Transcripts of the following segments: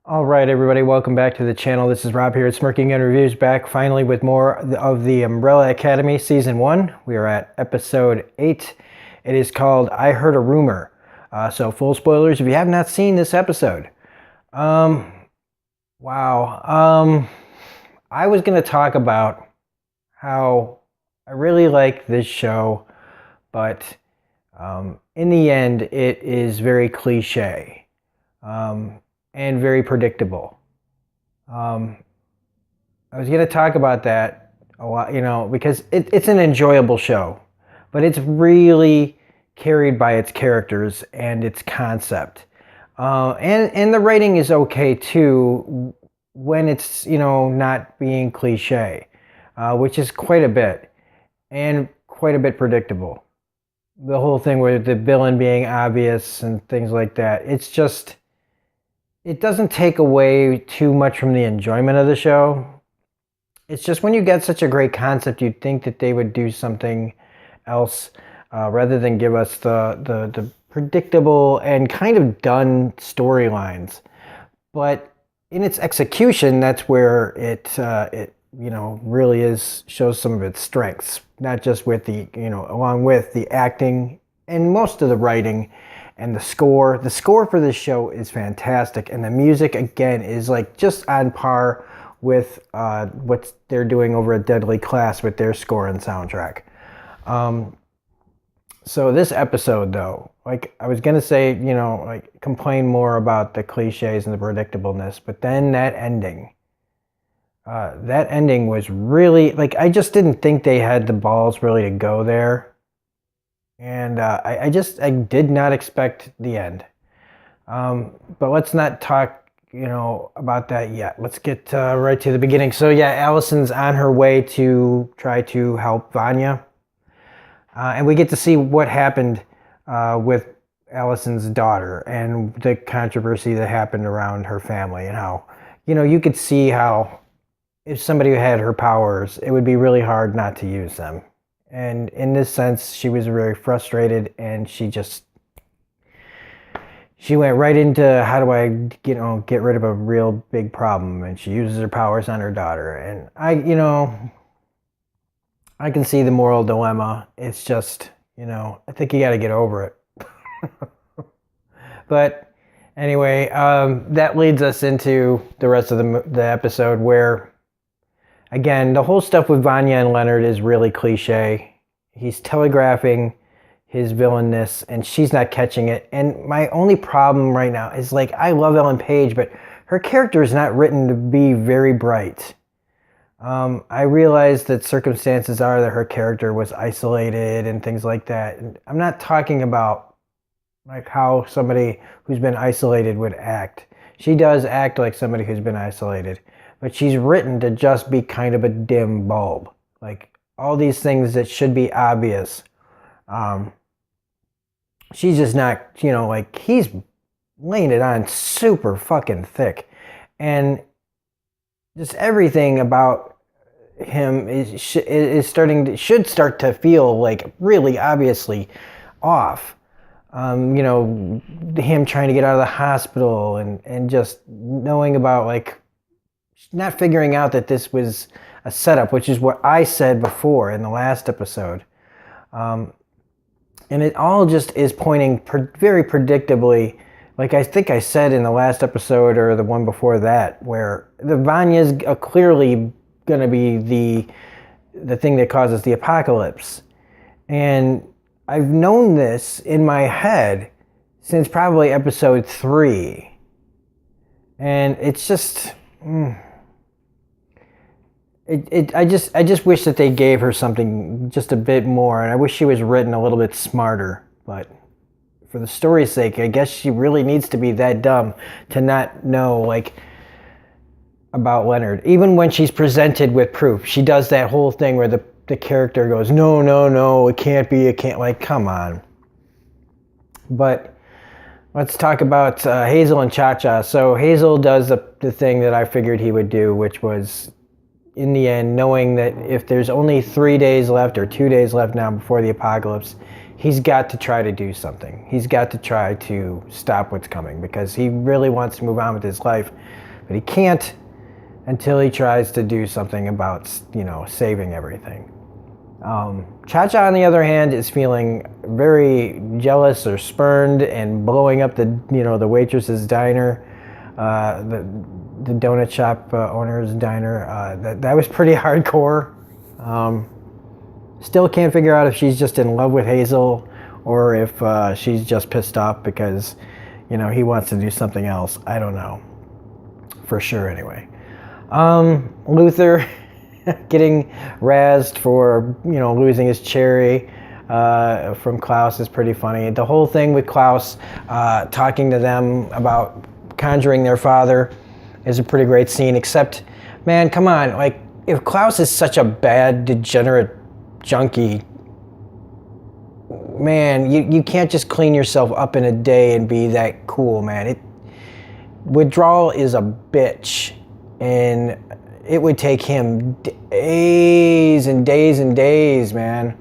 All right, everybody, welcome back to the channel. This is Rob here at Smirking Gun Reviews, back finally with more of the Umbrella Academy Season 1. We are at Episode 8. It is called I Heard a Rumor. So full spoilers if you have not seen this episode. Wow. I was going to talk about how I really like this show, but in the end, it is very cliche. And very predictable. I was going to talk about that a lot, because it's an enjoyable show, but it's really carried by its characters and its concept. And the writing is okay too when it's, not being cliche, which is quite a bit and quite a bit predictable. The whole thing with the villain being obvious and things like that. It doesn't take away too much from the enjoyment of the show. It's just when you get such a great concept, you'd think that they would do something else rather than give us the predictable and kind of done storylines. But in its execution, that's where it really shows some of its strengths. Not just with along with the acting and most of the writing. And the score for this show is fantastic. And the music, again, is like just on par with what they're doing over at Deadly Class with their score and soundtrack. So this episode, though, like I was going to say, complain more about the cliches and the predictableness. But then that ending was really, I just didn't think they had the balls really to go there. And I did not expect the end. But let's not talk, about that yet. Let's get right to the beginning. So yeah, Allison's on her way to try to help Vanya. And we get to see what happened with Allison's daughter and the controversy that happened around her family and how, you could see how if somebody had her powers, it would be really hard not to use them. And in this sense, she was very frustrated, and she went right into how do I, get rid of a real big problem, and she uses her powers on her daughter. And I can see the moral dilemma. It's just, I think you got to get over it. But anyway, that leads us into the rest of the episode where, again, the whole stuff with Vanya and Leonard is really cliche. He's telegraphing his villainness, and she's not catching it. And my only problem right now is, I love Ellen Page, but her character is not written to be very bright. I realize that circumstances are that her character was isolated and things like that. And I'm not talking about, how somebody who's been isolated would act. She does act like somebody who's been isolated. But she's written to just be kind of a dim bulb. All these things that should be obvious. She's just not, he's laying it on super fucking thick. And just everything about him should start to feel really obviously off. Him trying to get out of the hospital and just knowing about not figuring out that this was a setup, which is what I said before in the last episode. And it all just is pointing very predictably, I think I said in the last episode or the one before that, where the Vanya's clearly going to be the thing that causes the apocalypse. And I've known this in my head since probably episode 3. And it's just... I just wish that they gave her something just a bit more, and I wish she was written a little bit smarter. But for the story's sake, I guess she really needs to be that dumb to not know about Leonard. Even when she's presented with proof, she does that whole thing where the character goes, no, it can't be, come on. But let's talk about Hazel and Cha-Cha. So Hazel does the thing that I figured he would do, which was, in the end, knowing that if there's only 3 days left or 2 days left now before the apocalypse, he's got to try to do something. He's got to try to stop what's coming because he really wants to move on with his life, but he can't until he tries to do something about, saving everything. Cha-Cha, on the other hand, is feeling very jealous or spurned and blowing up the waitress's diner, the donut shop owner's diner. That was pretty hardcore. Still can't figure out if she's just in love with Hazel or if she's just pissed off because, he wants to do something else. I don't know. For sure, anyway. Luther getting razzed for, losing his cherry from Klaus is pretty funny. The whole thing with Klaus talking to them about conjuring their father is a pretty great scene, except, man, come on, like, if Klaus is such a bad, degenerate junkie, man, you can't just clean yourself up in a day and be that cool, man. Withdrawal is a bitch, and it would take him days and days and days, man,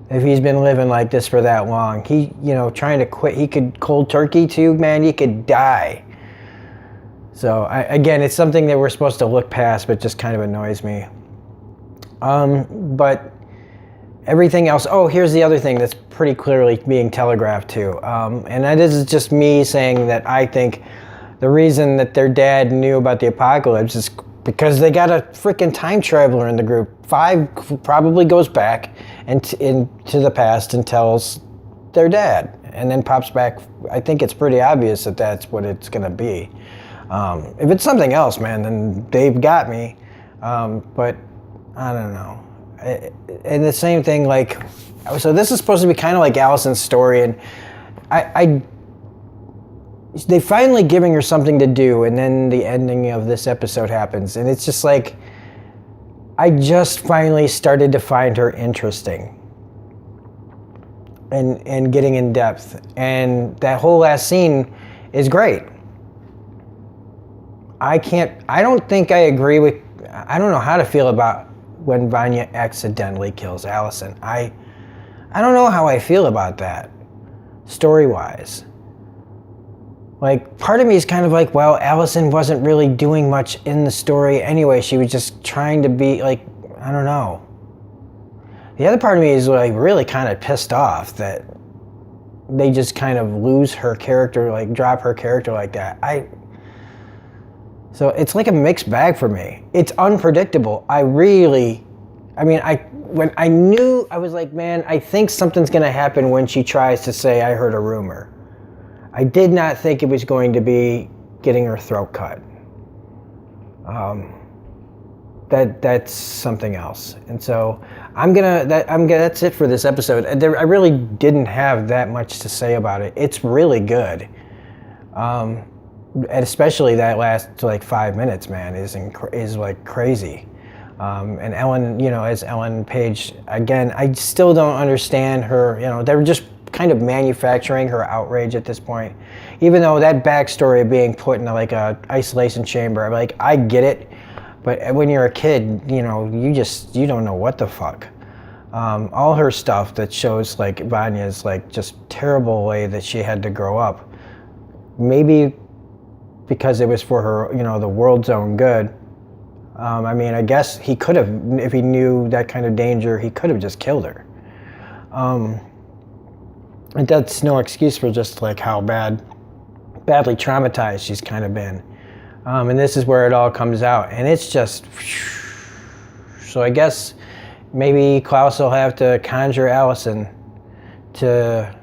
if he's been living like this for that long. He, trying to quit, he could cold turkey too, man, he could die. So, again, it's something that we're supposed to look past, but just kind of annoys me. But everything else, here's the other thing that's pretty clearly being telegraphed too. And that is just me saying that I think the reason that their dad knew about the apocalypse is because they got a freaking time traveler in the group. 5 probably goes back into the past and tells their dad, and then pops back. I think it's pretty obvious that that's what it's going to be. If it's something else, man, then they've got me. But I don't know. And the same thing, like, so this is supposed to be kind of like Allison's story, and they finally giving her something to do, and then the ending of this episode happens, and it's just like, I just finally started to find her interesting and getting in depth, and that whole last scene is great. I don't think I agree with, I don't know how to feel about when Vanya accidentally kills Allison. I don't know how I feel about that, story-wise. Like, part of me is kind of like, well, Allison wasn't really doing much in the story anyway. She was just trying to be, like, I don't know. The other part of me is, like, really kind of pissed off that they just kind of lose her character, like, drop her character like that. So it's like a mixed bag for me. It's unpredictable. When I knew, I was like, man, I think something's going to happen when she tries to say, I heard a rumor. I did not think it was going to be getting her throat cut. That's something else. And so that's it for this episode. I really didn't have that much to say about it. It's really good. And especially that last, like, 5 minutes, man, is like crazy. And Ellen, as Ellen Page, again, I still don't understand her, they were just kind of manufacturing her outrage at this point. Even though that backstory of being put in like a isolation chamber, like, I get it, but when you're a kid, you don't know what the fuck. All her stuff that shows, like, Vanya's, like, just terrible way that she had to grow up. Maybe because it was for her, the world's own good. I guess he could have, if he knew that kind of danger, he could have just killed her. And that's no excuse for just, like, how badly traumatized she's kind of been. And this is where it all comes out. And it's just, so I guess maybe Klaus will have to conjure Allison to,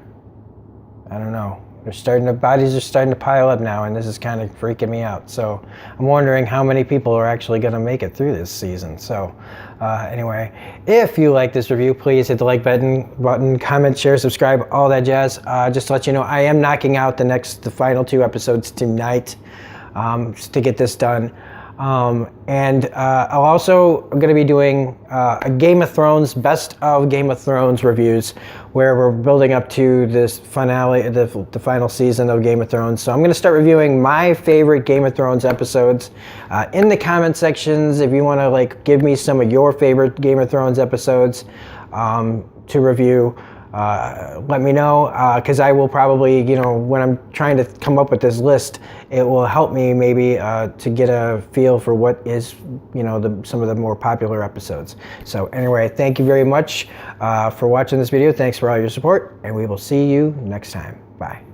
I don't know. Bodies are starting to pile up now, and this is kind of freaking me out. So I'm wondering how many people are actually going to make it through this season. So anyway, if you like this review, please hit the like button, comment, share, subscribe, all that jazz. Just to let you know, I am knocking out the final 2 episodes tonight to get this done. And I'll also, I'm going to be doing a Game of Thrones, best of Game of Thrones reviews, where we're building up to this finale, the final season of Game of Thrones. So I'm going to start reviewing my favorite Game of Thrones episodes in the comment sections. If you want to, like, give me some of your favorite Game of Thrones episodes to review, let me know, because I will probably, you know, when I'm trying to come up with this list, it will help me maybe to get a feel for what is, you know, some of the more popular episodes. So anyway, thank you very much for watching this video. Thanks for all your support, and we will see you next time. Bye.